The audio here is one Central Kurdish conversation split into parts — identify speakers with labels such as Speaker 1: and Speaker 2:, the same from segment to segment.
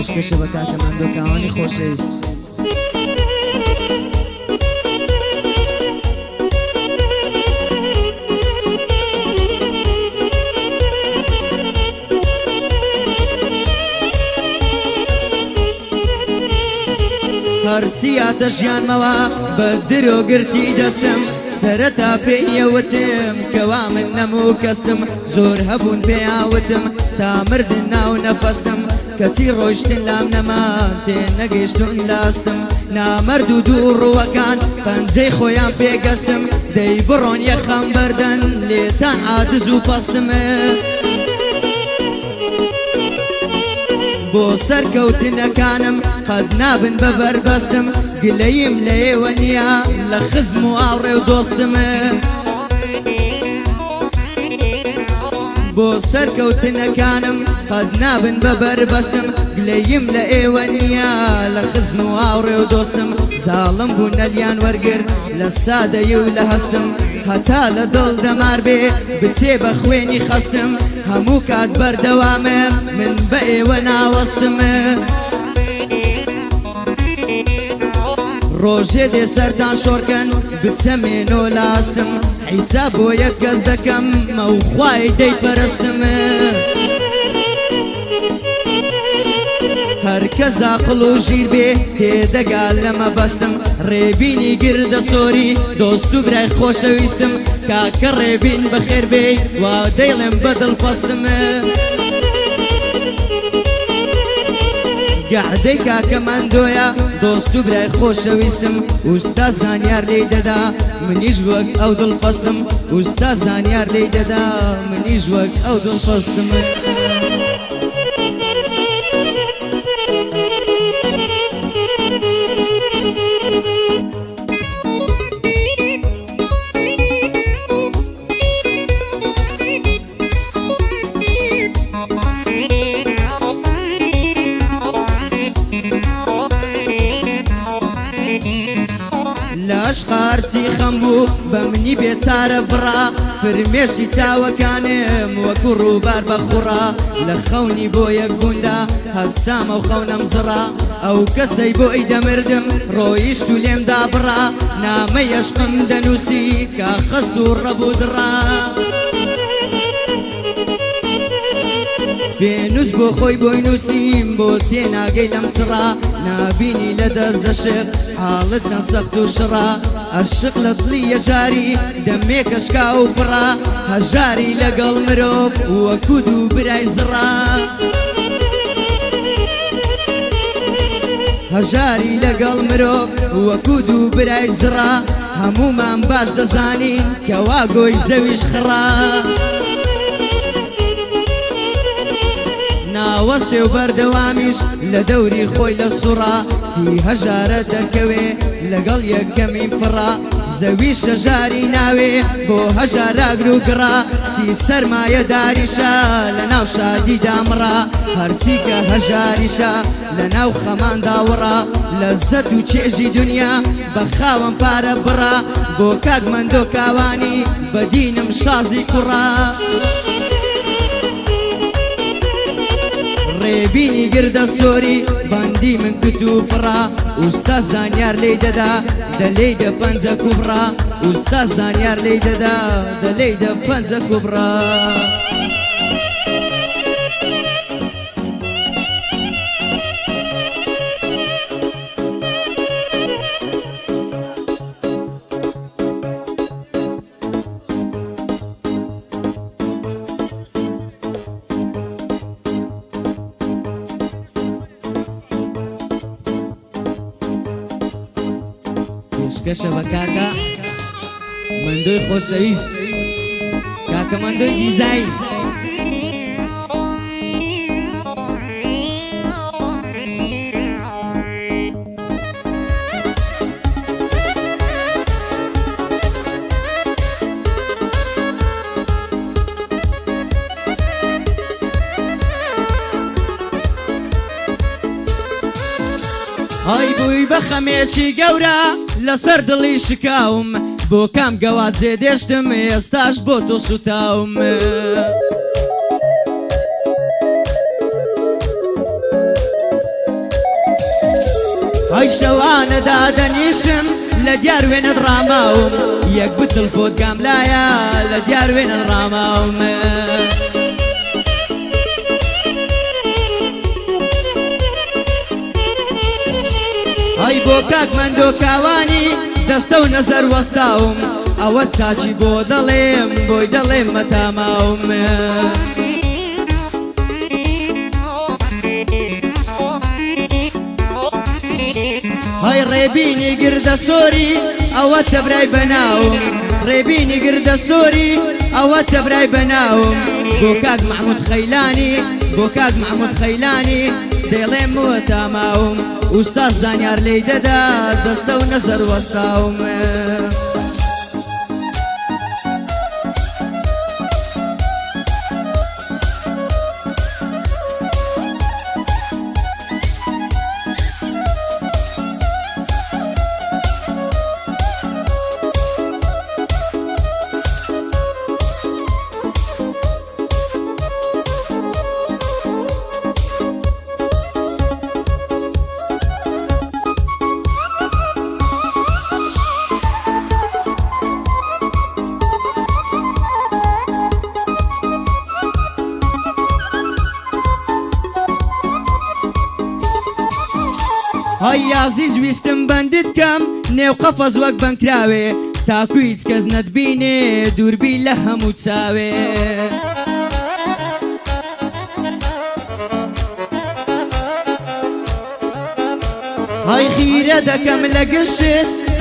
Speaker 1: پێشکەشە بە کاکەماندۆکاوانی خۆشەویست.
Speaker 2: هەرچی یاتە ژیانمەوە بە درۆگرتی دەستم سەرەتا پێیەوتم کەوا من نەموو کەستم زۆر هەبوون پێیاوتم تا مردن ناو نەفەستم کەچی ڕۆیشتن لام نەمان تێ نەگەیشتون لاستم نامەرد و دوو ڕووەکان پەنجەی خۆیان پێگەستم دەی بڕۆن یەخەم بەردەن لێتان عادز و پەستم بۆ سەرکەوتنەکانم قەت نابن بە بەربەستم گلەییم لە ئێوە نییە لە خزم و ئاوڕێ و دۆستم بۆ سەرکەوتنەکانم قەت نابن بە بەربەستم گلەییم لە ئێوە نییە لە خزم و ئاوڕێ و دۆستم زاڵم بوو نەلیان وەرگر لە سادەی و لە هەستم هەتا لە دڵ دەمار بێ بچێ بە خوێنی خەستم هەموو کات بەردەوامە من بە ئێوە ناوەستم ڕۆژێ دێ سەردان شۆڕکەن بچەمێنۆ لاستم عیسا بۆ یەک کەس دەکەم مەوخوای دەیپەرستم هەرکەس عاقڵ و ژیر بێ تێدەگال لەمە بەستم ڕێبینی گردە سۆری دۆست و برای خۆشەویستم کاکە ڕێبین بەخێر بێ وا دەیڵێم بەدڵ پەستم گەعدەی کاکەماندۆیە دۆست و برای خۆشەویستم ئوستا زانیار لێی دەدا منیش وەک ئەو دڵپەستم ئوستا زانیار لێی دەدا منیش وەک ئەو دڵپەستم لاشقارچی خەم بوو بە منی بێچارە بڕا فرمێشتی چاوەکانم وەکو ڕووبار بە خوڕا لە خەونی بۆ یەک بووندا هەستامە و خەونەم زڕا ئەو کەسەی بۆ ئەی دەمردم ڕۆیشت و لێمدا بڕا نامە یەشقم دەنووسی کە خەست و ڕەبوو دڕا بێنووس بۆ خۆی بۆی نووسیم بۆ تێناگەی لەم سڕا نابینی لە دەزەشق حاڵت چەند سەخت و شڕا عەشق لە دڵی هەژاری دەمێ کەشکا و پڕا هەژاری لەگەڵ مرۆڤ وەکو دوو برای زڕا هەژاری لەگەڵ مرۆڤ وەکو دوو برای زڕا هەموومان باش دەزانین کەوا گۆی زەویش خڕا ناوەستێ و بەردەوامیش لە دەوری خۆی لە سوڕا چی هەژارە دەکەوێ لەگەڵ یەکەمی فڕا زەوی شەژاری ناوێ بۆ هەژاراگر و گڕا چی سەرمایە داریشە لە ناو شادی دامڕا هەرچی کە هەژاریشە لە ناو خەماندا وڕا لەزەت و چێژی دنیا بە خاوەن پارە بڕا بۆ کاک مەندۆکاوانی بەدینم شازی کوڕا ڕێبینی گردە سۆری بەندی من کت و پڕا ئوستا زانیار لێی دەدا دەلێی دە پەنجە کوبڕا ئوستا زانیار لێی دەدا دەلێی دە پەنجە کوبڕا
Speaker 1: پێشکەشە بە کاکە مەندۆی خۆشەویست کاکە مەندۆی دیزاین
Speaker 2: ئای بووی بە خەمێکی گەورە لەسەر دڵی شکاوم بۆ کام گەوات جێدێشتم ئێستاش بۆ تۆ سوتاوم ئەی شەوانە دادەنیشم لە دیار وێنە ڕاماوم یەک بتڵ فۆت گاملایە لە دیار وێنە ڕاماوم ئەی بۆ کاک مەندۆ کاوانی دەستە و نەزەر وەستاوم ئەوە چاچی بۆ دەڵێم بۆی دەڵێم مەتاماوم هەی ڕێبینی گردە سۆری ئەوە تەبرای بەناوم ڕێبینی گردە سۆری ئەوە تەبرای بەناوم بۆ کاک محمود خەیلانی بۆ کاک محمود خەیلانی دەڵێم وەتاماوم ئوستاز زانیار لێی دەدا دەستە و نەزەر وەستاوم هەی یازیز ویستم بەندت کەم نێو قەفەز وەک بنکراوێ تاکو هیچ کەس نەتبینێ دووربی لە هەموو چاوێ هەی خیرە دەکەم لە گشت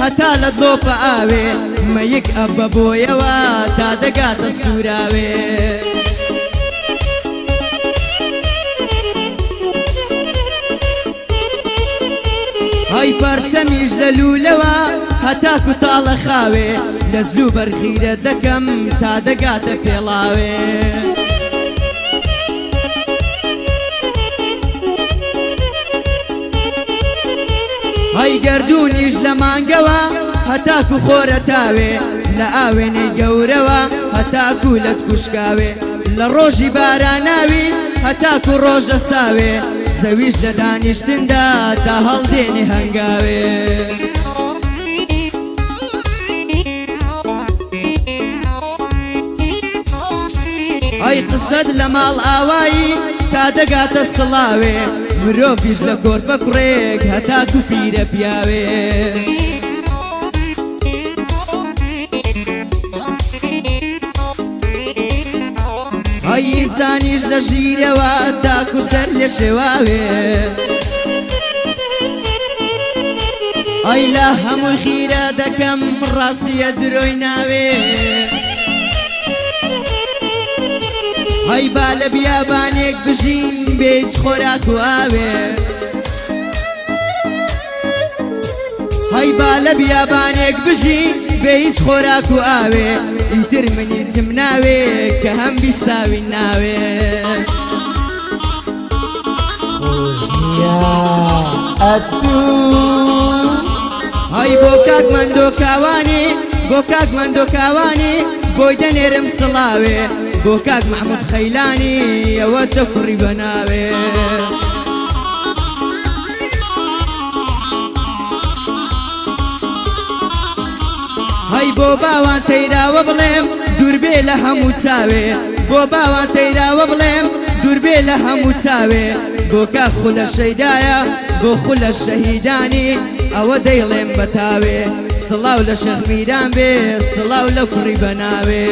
Speaker 2: هەتا لە دۆپە ئاوێ مەیەک ئەبە بۆیەوە تا دەگاتە سووراوێ هەی پەرچەمیش لە لوولەوە هەتاکو تاڵە خاوێ لە زلوو بەرخیرە دەکەم تا دەگاتە پێڵاوێ هەی گەردوونیش لە مانگەوە هەتاکو خۆرە تاوێ لە ئاوێنەی گەورەوە هەتاکو لە کوشکاوێ لە ڕۆژی باراناوی هەتاکو ڕۆژە ساوێ زەویش لە دانیشتندا تا هەڵدێنی هەنگاوێ ئەی قسەت لە ماڵ ئاوایی تا دەگاتە سڵاوێ مرۆڤیش لە کۆرپە کوڕێک هەتاکو پیرە پیاوێ ئەی ئینسانیش لە ژیرەوە تاکو سەر لێ شێواوێ ئەی لە هەمووی خیرە دەکەم ڕاستیە درۆی ناوێ ئەی با لە بیابانێک بژین بێ هیچ خۆراک و ئاوێ ئەی با لە بیابانێک بژین بێ هیچ خۆراک و ئاوێ ئیتر منی چم ناوێ کە هەم بیساوی ناوێ ئەی بۆ کاک مەندۆ کاوانی بۆ کاک مەندۆ کاوانی بۆی دەنێرم سڵاوێ بۆ کاک محمود خەیلانی ئەوە تە کوڕی بەناوێ هەی بۆ باوان تەیراوە بڵێم دووربێ لە هەموو چاوێ بۆ باوان تەیراوە بڵێم دووربێ لە هەموو چاوێ بۆ کاک خولە شەیدایە بۆ خولە شەهیدانی ئەوە دەیڵێم بەتاوێ سڵاو لە شەخ میران بێ سڵاو لە کوڕی بەناوێ